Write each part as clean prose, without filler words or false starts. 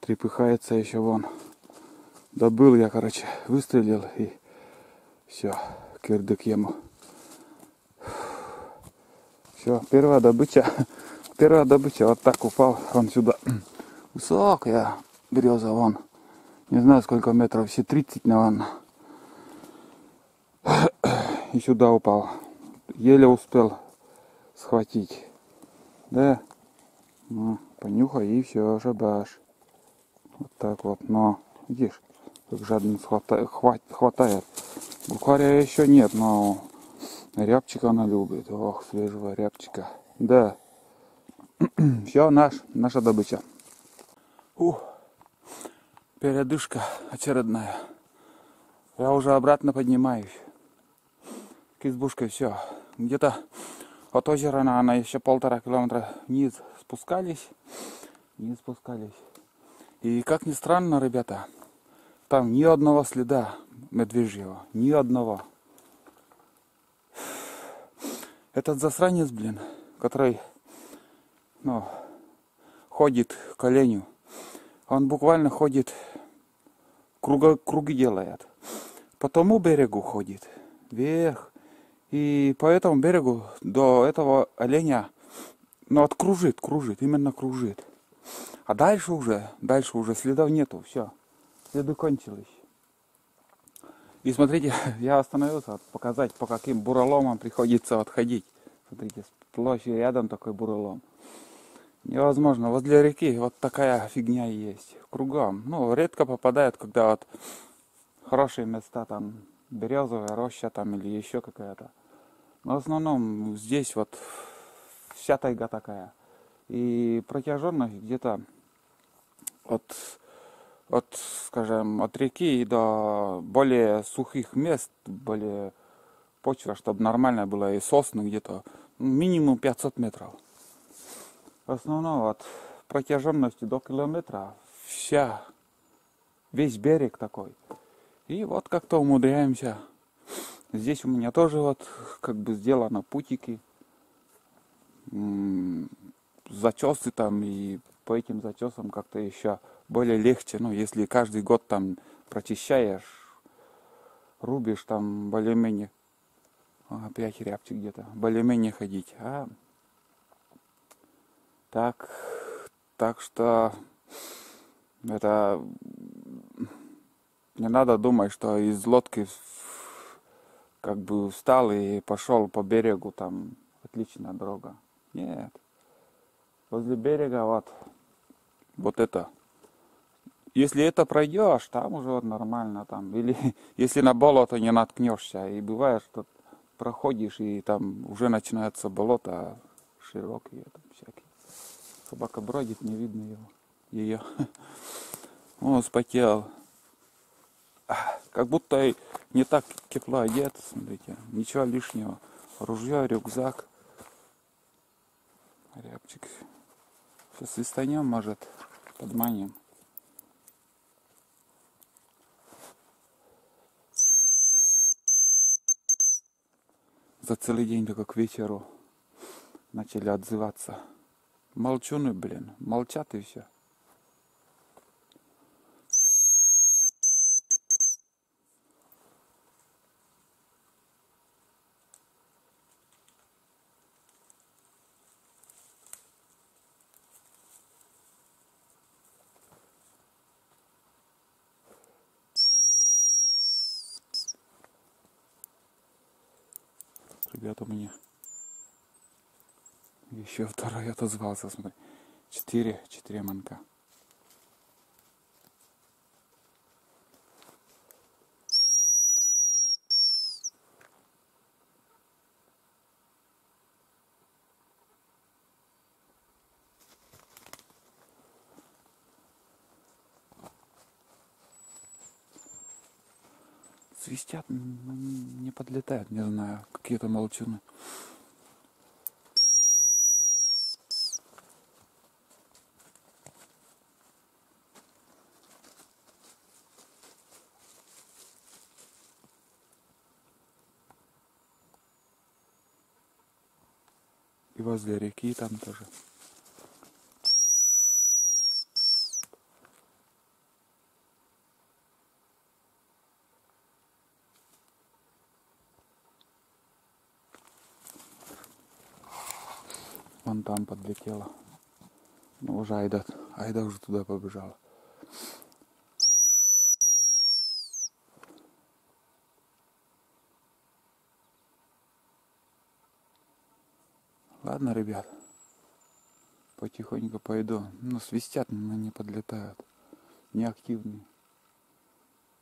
трепыхается еще вон. Добыл я, короче, выстрелил и все, кирдык ему. Все, первая добыча. Первая добыча. Вот так упал он сюда. Высокая береза вон. Не знаю сколько метров, все 30, наверное. И сюда упал. Еле успел схватить. Да? Ну, понюхай и все, шабаш. Вот так вот. Но, видишь, как жадно хватает. Букваря еще нет, но рябчика она любит. Ох, свежего рябчика. Да. Все, наша добыча. Передышка очередная. Я уже обратно поднимаюсь. К избушке все. Где-то от озера, наверное, еще 1,5 километра вниз спускались. И как ни странно, ребята, там ни одного следа медвежьего. Ни одного. Этот засранец, который, ходит к оленю. Он буквально ходит, круги делает. По тому берегу ходит, вверх. И по этому берегу до этого оленя, кружит, именно кружит. А дальше уже следов нету, все. Следы кончились. И смотрите, я остановился показать, по каким буреломам приходится отходить. Смотрите, сплошь и рядом такой бурелом. Невозможно. Возле реки вот такая фигня есть. Кругом. Редко попадают, когда вот хорошие места, там березовая роща там или еще какая-то. Но в основном здесь вот вся тайга такая. И протяженность где-то от реки до более сухих мест, более почва, чтобы нормально было, и сосны где-то минимум 500 метров. В основном от протяженности до километра весь берег такой. И вот как-то умудряемся. Здесь у меня тоже вот как бы сделано путики, зачесы там, и по этим зачесам как-то еще более легче. Если каждый год там прочищаешь, рубишь, там более-менее, опять рябчик где-то, более-менее ходить. Так что это не надо думать, что из лодки как бы встал и пошел по берегу, там отличная дорога. Нет. Возле берега вот это. Если это пройдешь, там уже нормально там. Или если на болото не наткнешься. И бывает, что проходишь, и там уже начинается болото широкие, там всякие. Собака бродит, не видно ее. Он вспотел. Как будто и не так тепло одет, смотрите. Ничего лишнего. Ружье, рюкзак. Рябчик. Сейчас свистанем, может, подманим. За целый день только к вечеру начали отзываться. Молчуны, молчат и все. Ребята, мне еще второй отозвался, смотри. 4 манка. Свистят, не подлетают, не знаю, какие-то молчуны. И возле реки там тоже. Вон там подлетела. Ну, уже Айда уже туда побежала. Ладно, ребят. Потихоньку пойду. Ну, свистят, но не подлетают. Неактивные.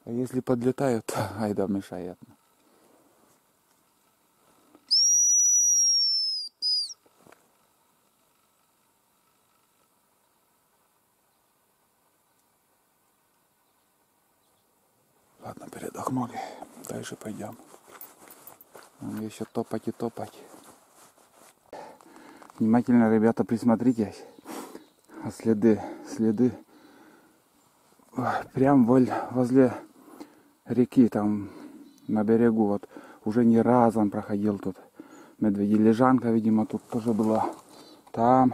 А если подлетают, то Айда мешает. Ладно, передохнули. Дальше пойдем. Нам еще топать и топать. Внимательно, ребята, присмотритесь. А следы. Прям возле реки, там на берегу. Вот уже не раз он проходил тут. Медведи лежанка, видимо, тут тоже была. Там.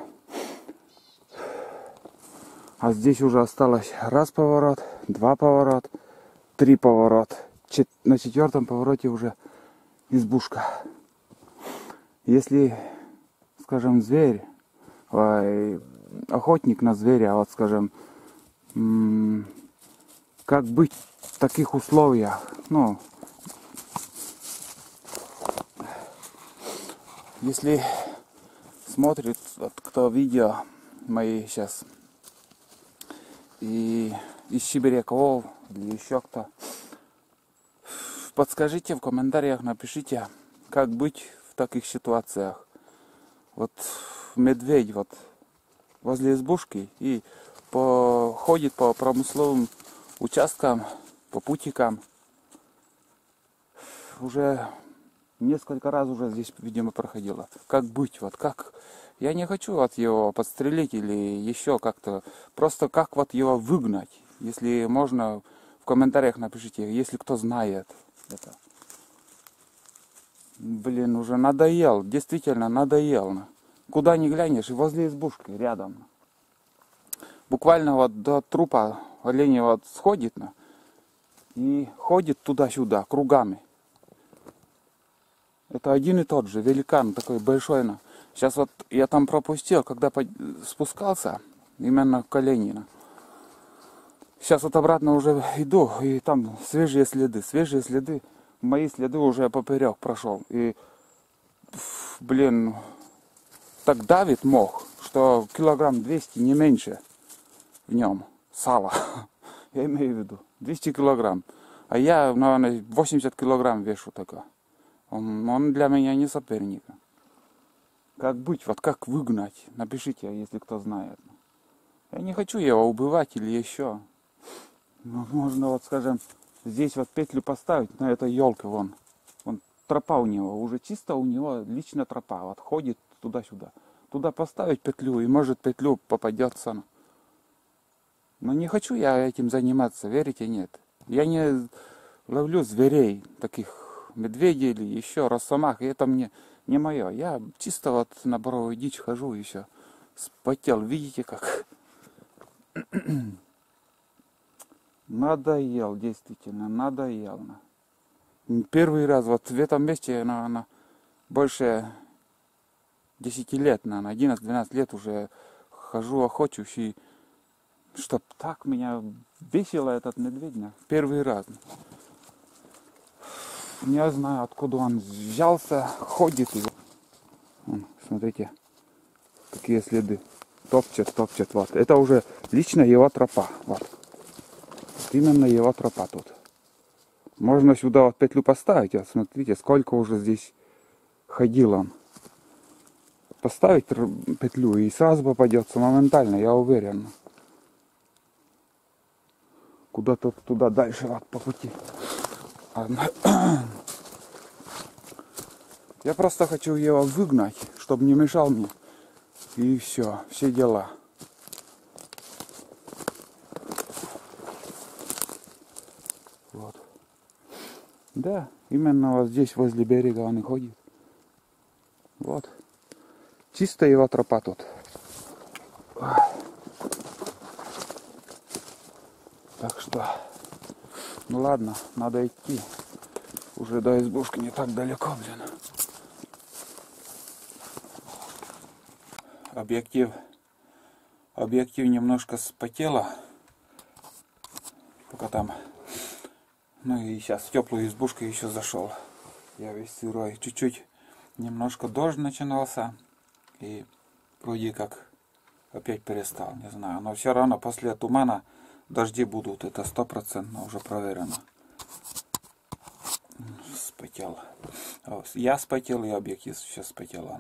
А здесь уже осталось раз поворот, два поворот, три поворот. На четвертом повороте уже избушка. Если, скажем, зверь, охотник на зверя, вот, скажем, как быть в таких условиях? Ну, если смотрит вот, кто видео мои сейчас и из Чебиряков или еще кто, подскажите в комментариях, напишите, как быть в таких ситуациях. Вот медведь вот возле избушки и ходит по промысловым участкам, по путикам. Уже несколько раз уже здесь, видимо, проходило. Как быть, вот как... Я не хочу вот его подстрелить или еще как-то. Просто как вот его выгнать. Если можно, в комментариях напишите, если кто знает это. Блин, уже надоел, действительно надоел. Куда ни глянешь, и возле избушки, рядом. Буквально вот до трупа оленя вот сходит и ходит туда-сюда, кругами. Это один и тот же, великан такой большой. Сейчас вот я там пропустил, когда спускался, именно к оленю. Сейчас вот обратно уже иду, и там свежие следы. Мои следы уже поперек прошел. И, блин, так давит мох, что килограмм 200, не меньше в нем сала. Я имею в виду 200 килограмм. А я, наверное, 80 килограмм вешу такой. Он для меня не соперник. Как быть, вот как выгнать? Напишите, если кто знает. Я не хочу его убивать или еще. Но можно, вот скажем, здесь вот петлю поставить на этой елке, вон тропа у него, уже чисто у него лично тропа, вот ходит туда-сюда. Туда поставить петлю, и может петлю попадется. Но не хочу я этим заниматься, верите, нет. Я не ловлю зверей, таких медведей или еще росомах, и это мне не мое. Я чисто вот на боровую дичь хожу и все. Спотел, видите как? Надоел, действительно, надоел. Первый раз вот в этом месте, наверное, больше 10 лет, наверное, 11-12 лет уже хожу, охочусь, и чтоб так меня бесило этот медведь, первый раз. Не знаю, откуда он взялся, ходит. И... смотрите, какие следы. Топчет, вот. Это уже лично его тропа, вот. Именно его тропа тут. Можно сюда вот петлю поставить, вот смотрите, сколько уже здесь ходил он. Поставить петлю и сразу попадется моментально, я уверен. Куда-то туда дальше, вот по пути. Я просто хочу его выгнать, чтобы не мешал мне. И все дела. Вот. Да, именно вот здесь, возле берега он и ходит. Вот. Чисто его тропа тут. Так что, ну ладно, надо идти. Уже до избушки не так далеко, блин. объектив немножко спотело, пока там, ну и сейчас в теплую избушку еще зашел. Я весь сырой, чуть-чуть, немножко дождь начинался, и вроде как опять перестал, не знаю, но все равно после тумана дожди будут, это 100% уже проверено. Спотел. Я спотел, и объектив сейчас спотел.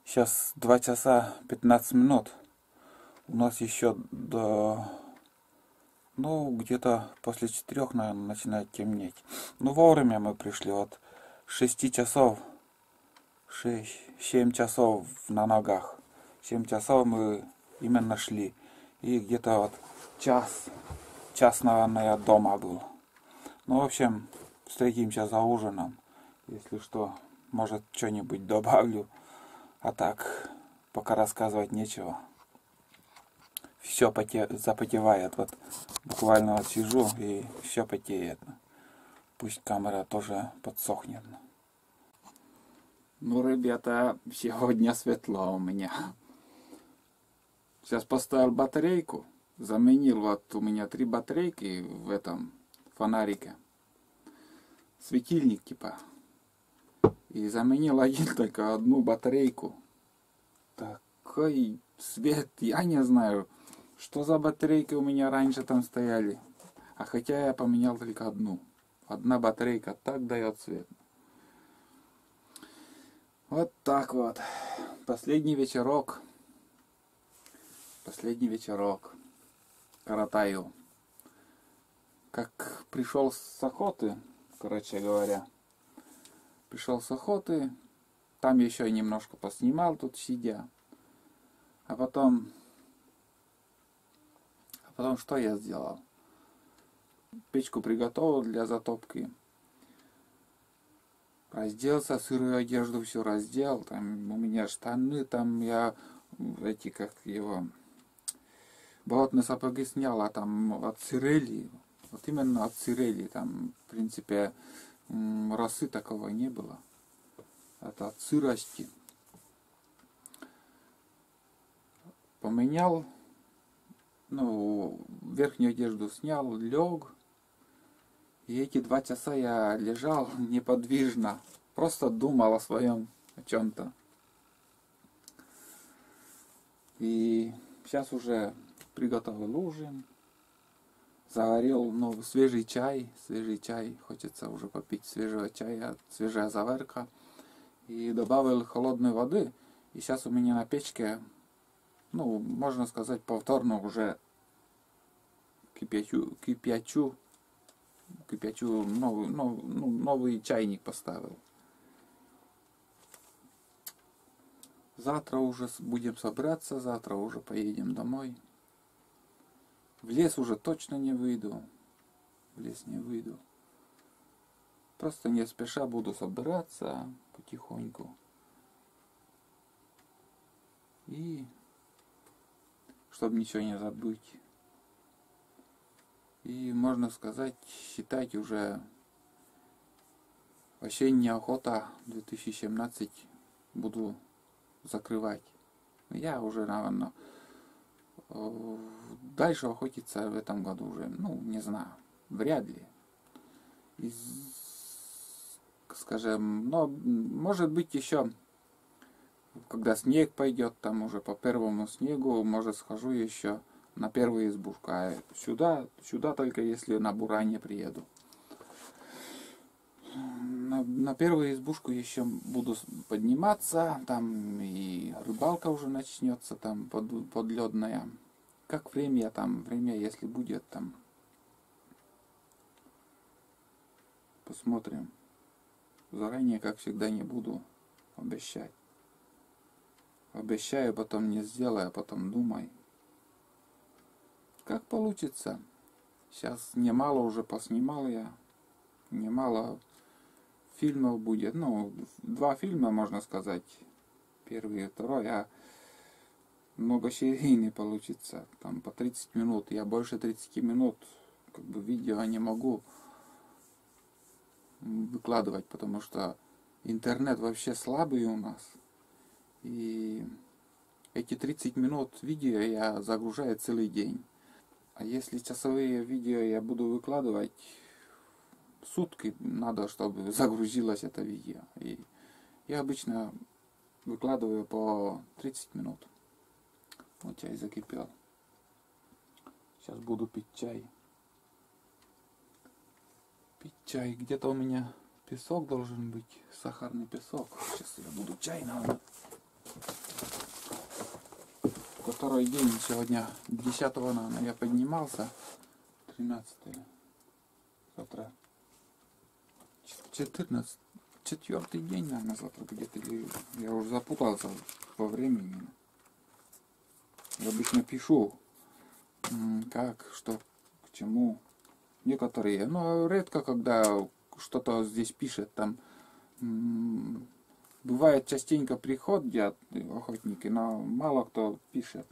Сейчас 2 часа 15 минут. У нас еще до... Ну, где-то после 4, наверное, начинает темнеть. Ну, вовремя мы пришли. Вот 6 часов, 7 часов на ногах. 7 часов мы именно шли. И где-то вот час, наверное, дома был. Ну, в общем, встретимся за ужином. Если что, может, что-нибудь добавлю. А так, пока рассказывать нечего. Все запотевает. Вот буквально вот сижу, и все потеет. Пусть камера тоже подсохнет. Ну, ребята, сегодня светло у меня. Сейчас поставил батарейку. Заменил, вот у меня 3 батарейки в этом фонарике. Светильник типа. И заменил только одну батарейку. Такой свет, я не знаю, что за батарейки у меня раньше там стояли. А хотя я поменял только одну. Одна батарейка так дает свет. Вот так вот. Последний вечерок. Коротаю. Как пришел с охоты, короче говоря. Пришел с охоты. Там еще немножко поснимал тут сидя. А потом что я сделал? Печку приготовил для затопки. Разделся, сырую одежду все раздел. Там у меня штаны, там я эти, как его, болотные сапоги снял, а там от сирели. Вот именно от сирели. Там, в принципе, росы такого не было. Это от сырости. Поменял. Ну, верхнюю одежду снял, лег. И эти 2 часа я лежал неподвижно. Просто думал о своем, о чем-то. И сейчас уже приготовил ужин. Заварил свежий чай. Хочется уже попить свежего чая, свежая заварка. И добавил холодной воды. И сейчас у меня на печке, ну, можно сказать, повторно уже кипячу новый чайник поставил. Завтра уже будем собираться, завтра уже поедем домой. В лес уже точно не выйду. Просто не спеша буду собираться потихоньку. И чтобы ничего не забыть. И можно сказать, считать уже осенняя охота 2017 буду закрывать. Я уже, наверное, дальше охотиться в этом году уже, ну, не знаю, вряд ли. Скажем, но может быть еще, когда снег пойдет, там уже по первому снегу, может схожу еще на первую избушку. А сюда только если на буране приеду. На первую избушку еще буду подниматься, там и рыбалка уже начнется, там подледная. Как время, если будет, там посмотрим. Заранее, как всегда, не буду обещать. Обещаю, потом не сделаю, а потом думай. Как получится. Сейчас немало уже поснимал я. Немало фильмов будет. Ну, 2 фильма, можно сказать. Первый и второй. А многосерийный получится. Там по 30 минут. Я больше 30 минут как бы видео не могу выкладывать, потому что интернет вообще слабый у нас. И эти 30 минут видео я загружаю целый день. А если часовые видео я буду выкладывать, сутки надо, чтобы загрузилось это видео. И я обычно выкладываю по 30 минут. Вот чай закипел. Сейчас буду пить чай. Пить чай. Где-то у меня песок должен быть. Сахарный песок. Сейчас я буду чай, наверное. Второй день сегодня, 10-го, наверное, я поднимался. 13-е. Завтра 14. Четвертый день, наверное, завтра где-то. Я уже запутался во времени. Я обычно пишу, как, что, к чему. Некоторые, но редко, когда что-то здесь пишет, там бывает частенько приходят охотники, но мало кто пишет.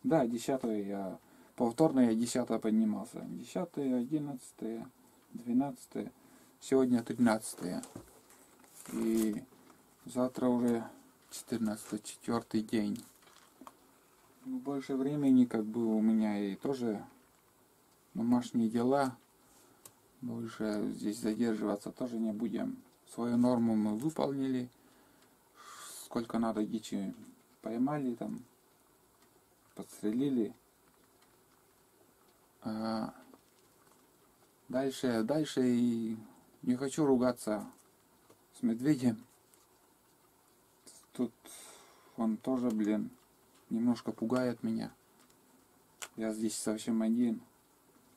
Да, 10-го я, повторно я 10-го поднимался. 10-е, 11-е, 12-е, сегодня 13-е. И завтра уже 14-й, четвертый день. Больше времени как бы у меня и тоже домашние дела. Больше здесь задерживаться тоже не будем. Свою норму мы выполнили. Сколько надо дичи поймали, там, подстрелили. А дальше и не хочу ругаться с медведем. Тут он тоже, немножко пугает меня. Я здесь совсем один.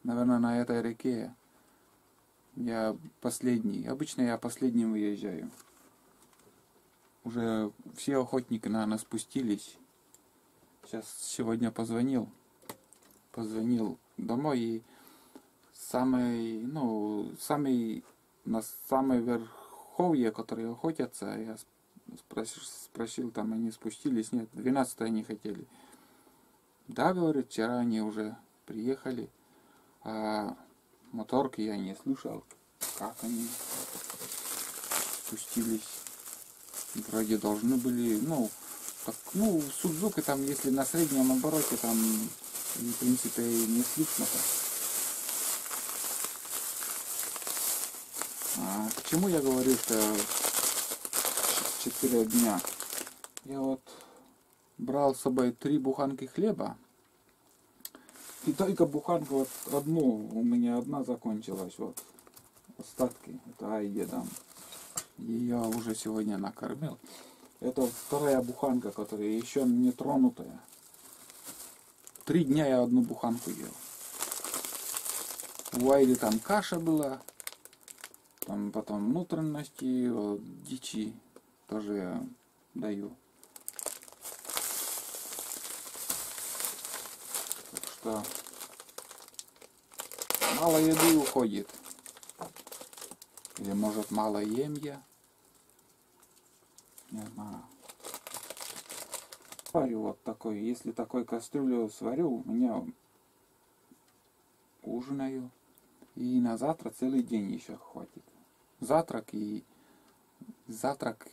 Наверное, на этой реке я последний. Обычно я последним выезжаю. Уже все охотники, наверное, спустились. Сейчас сегодня позвонил домой и на самой верховье, которые охотятся, я спросил, там они спустились, нет, 12-е они хотели. Да, говорит, вчера они уже приехали, а моторки я не слышал, как они спустились. Вроде должны были, Судзуки там, если на среднем обороте, там, в принципе, не слышно. К чему я говорю, что 4 дня? Я вот брал с собой 3 буханки хлеба. И только буханку вот одну, у меня одна закончилась, вот, остатки, это Айде дам. Ее уже сегодня накормил. Это вторая буханка, которая еще не тронутая. 3 дня я одну буханку ел. У Айды там каша была, там потом внутренности, вот, дичи тоже я даю. Так что мало еды уходит. Или может мало ем я. Не знаю. Сварю вот такой, если такой кастрюлю сварю, у меня ужинаю. И на завтра целый день еще хватит. Завтрак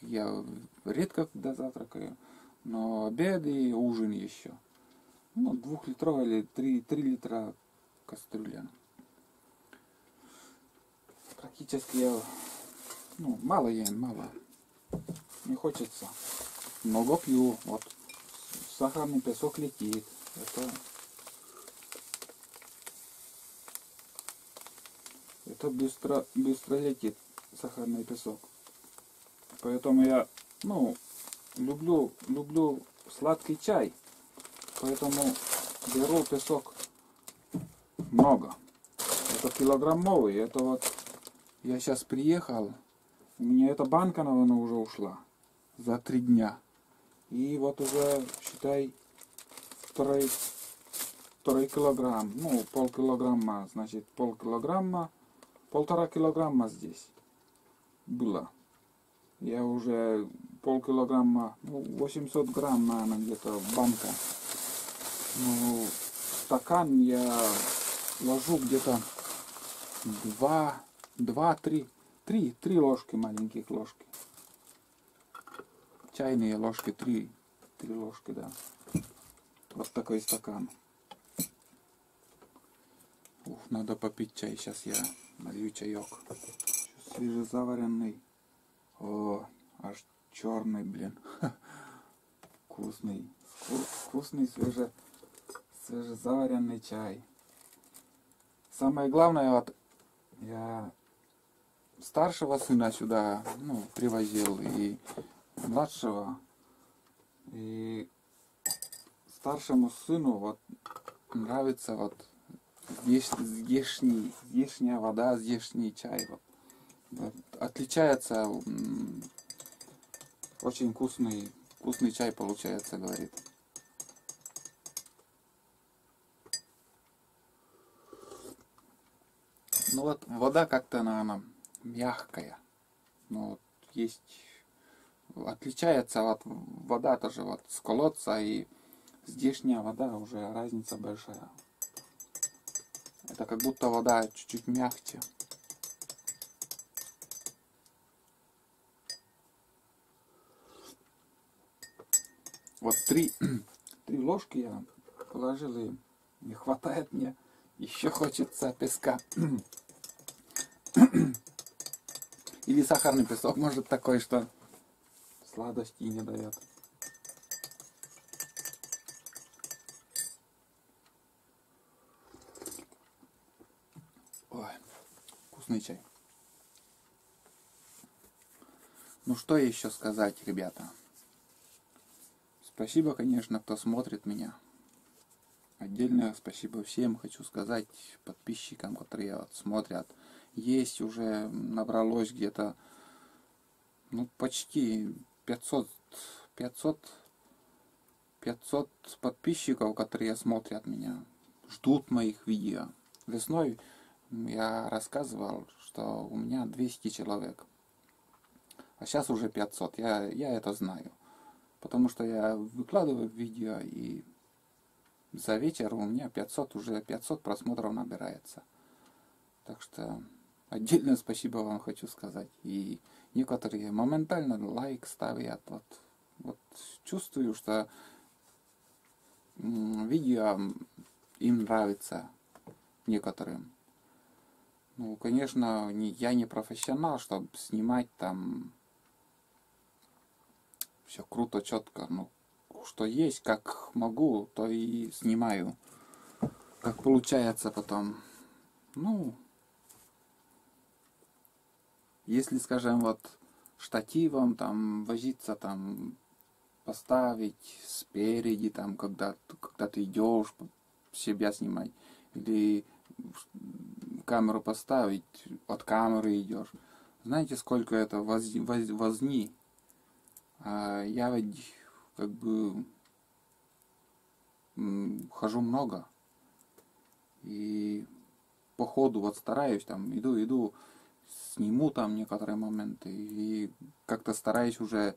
я редко когда завтракаю, но обед и ужин еще. 2-литровая или 3 литра кастрюля. Практически я мало ем, мало. Не хочется. Много пью. Вот сахарный песок летит. Это быстро летит сахарный песок. Поэтому я люблю сладкий чай. Поэтому беру песок много. Это килограммовый. Это вот я сейчас приехал. У меня эта банка, наверное, уже ушла за 3 дня. И вот уже, считай, второй килограмм. Полкилограмма, значит, полкилограмма, 1,5 килограмма здесь было. Я уже полкилограмма, 800 грамм, наверное, где-то банка. Стакан я ложу где-то 3 ложки, маленьких ложки. чайные ложки, 3 ложки, да. Вот такой стакан. Ух, надо попить чай. Сейчас я налью чаек. Свежезаваренный. О, аж черный, блин. Вкусный. Вкусный свежезаваренный чай. Самое главное, вот я старшего сына сюда, ну, привозил, и младшего. И старшему сыну вот нравится вот здешняя вода, здешний чай. Вот. Отличается, очень вкусный чай получается, говорит. Ну вот вода как-то она мягкая. Ну вот есть, отличается вот вода тоже вот с колодца и здешняя вода, уже разница большая. Это как будто вода чуть-чуть мягче. Вот 3 ложки я положил, и не хватает мне. Еще хочется песка. Или сахарный песок, может, такой, что сладости не дает. Ой, вкусный чай. Ну что еще сказать, ребята? Спасибо, конечно, кто смотрит меня. Отдельное спасибо всем хочу сказать, подписчикам, которые вот смотрят. Есть уже, набралось где-то, ну, почти 500 подписчиков, которые смотрят меня, ждут моих видео. Весной я рассказывал, что у меня 200 человек, а сейчас уже 500. Я это знаю, потому что я выкладываю видео, и за вечер у меня уже 500 просмотров набирается. Так что отдельное спасибо вам хочу сказать. И некоторые моментально лайк ставят. Вот чувствую, что видео им нравится некоторым. Ну, конечно, я не профессионал, чтобы снимать там все круто, четко. Ну, что есть, как могу, то и снимаю. Как получается потом. Ну, если, скажем, вот штативом там возиться, там поставить спереди, там, когда ты идешь, себя снимать, или камеру поставить, от камеры идешь. Знаете, сколько это возни? А я ведь как бы хожу много. И по ходу вот стараюсь, там, иду, сниму там некоторые моменты. И как-то стараюсь уже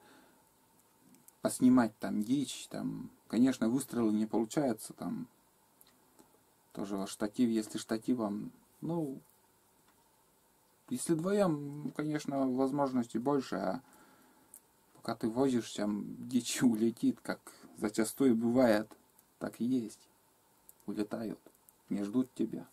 поснимать там дичь, там, конечно, выстрелы не получается, там, тоже штатив, если штативом, ну, если вдвоем, конечно, возможностей больше, а пока ты возишься, дичь улетит, как зачастую бывает, так и есть, улетают, не ждут тебя.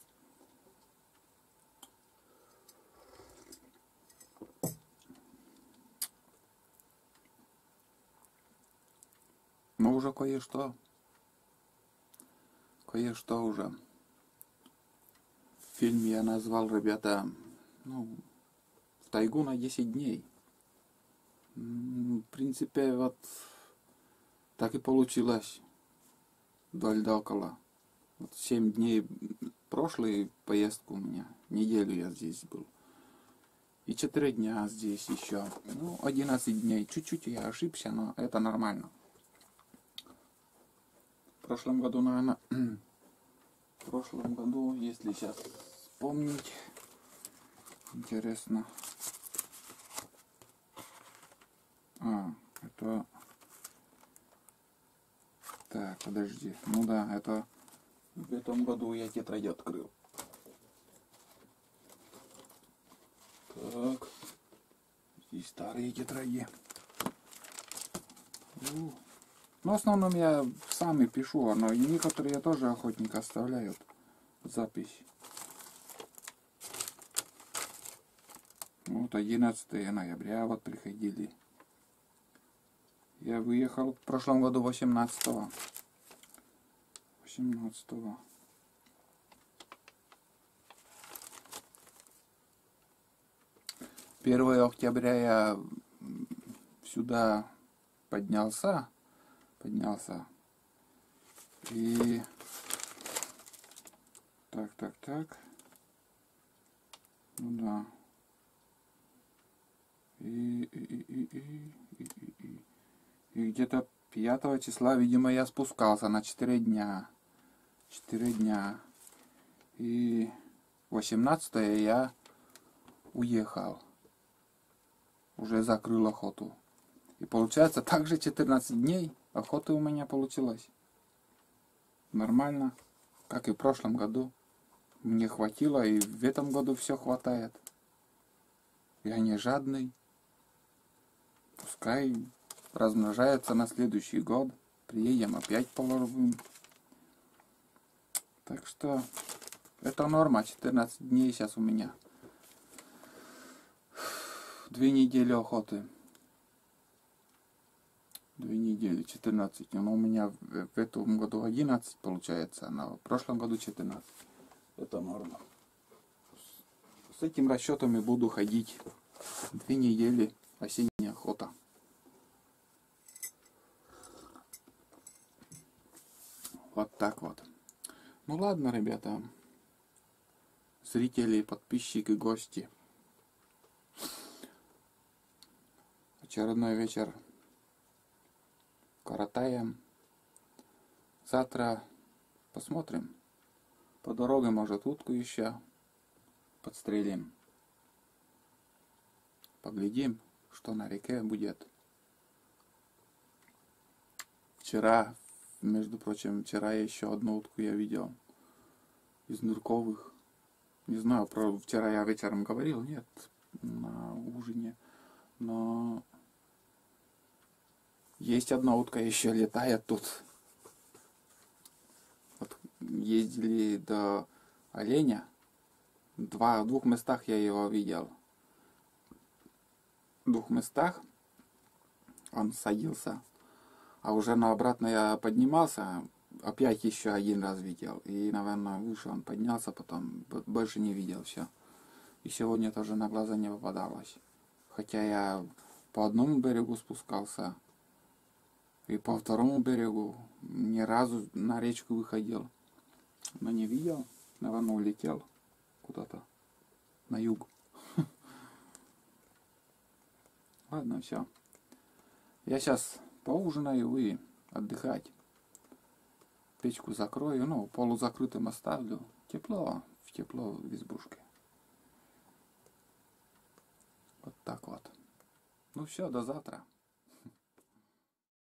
Но уже кое-что уже. Фильм я назвал, ребята, ну, в тайгу на 10 дней. В принципе, вот так и получилось. Вдоль да около. Вот 7 дней прошлой поездку у меня. Неделю я здесь был. И 4 дня здесь еще. Ну, 11 дней. Чуть-чуть я ошибся, но это нормально. В прошлом году, наверное, если сейчас вспомнить, интересно. Это... Так, подожди. Ну да, это в этом году я тетрадь открыл. Так, здесь старые тетради. Ну, в основном я сам и пишу, но и некоторые тоже охотник оставляют запись. Вот 11 ноября вот приходили. Я выехал в прошлом году 18-го. 18-го. 1 октября я сюда поднялся. И так. Ну да. И где-то 5 числа, видимо, я спускался на 4 дня. 4 дня. И 18 я уехал. Уже закрыл охоту. И получается, также 14 дней охоты у меня получилось. Нормально. Как и в прошлом году. Мне хватило, и в этом году все хватает. Я не жадный. Пускай размножается на следующий год. Приедем опять половым. Так что это норма. 14 дней сейчас у меня. 2 недели охоты. 2 недели, 14. Но у меня в этом году 11 получается, а в прошлом году 14. Это норма. С этим расчетом и буду ходить. 2 недели осенняя охота. Вот так вот. Ну ладно, ребята. Зрители, подписчики, гости. Очередной вечер коротаем. Завтра посмотрим. По дороге, может, утку еще подстрелим. Поглядим, что на реке будет. Вчера, между прочим, вчера еще одну утку я видел. Из нырковых. Не знаю, про вчера я вечером говорил, нет, на ужине. Но есть одна утка еще летает тут. Вот ездили до оленя. В 2 местах я его видел. В 2 местах он садился. А уже на обратно я поднимался. Опять еще 1 раз видел. И, наверное, выше он поднялся, потом больше не видел все. И сегодня тоже на глаза не попадалось. Хотя я по одному берегу спускался. И по второму берегу ни разу на речку выходил. Но не видел. Наверное, улетел куда-то на юг. Ладно, все. Я сейчас поужинаю и отдыхать. Печку закрою, ну, полузакрытым оставлю. Тепло, в тепло в избушке. Вот так вот. Ну все, до завтра.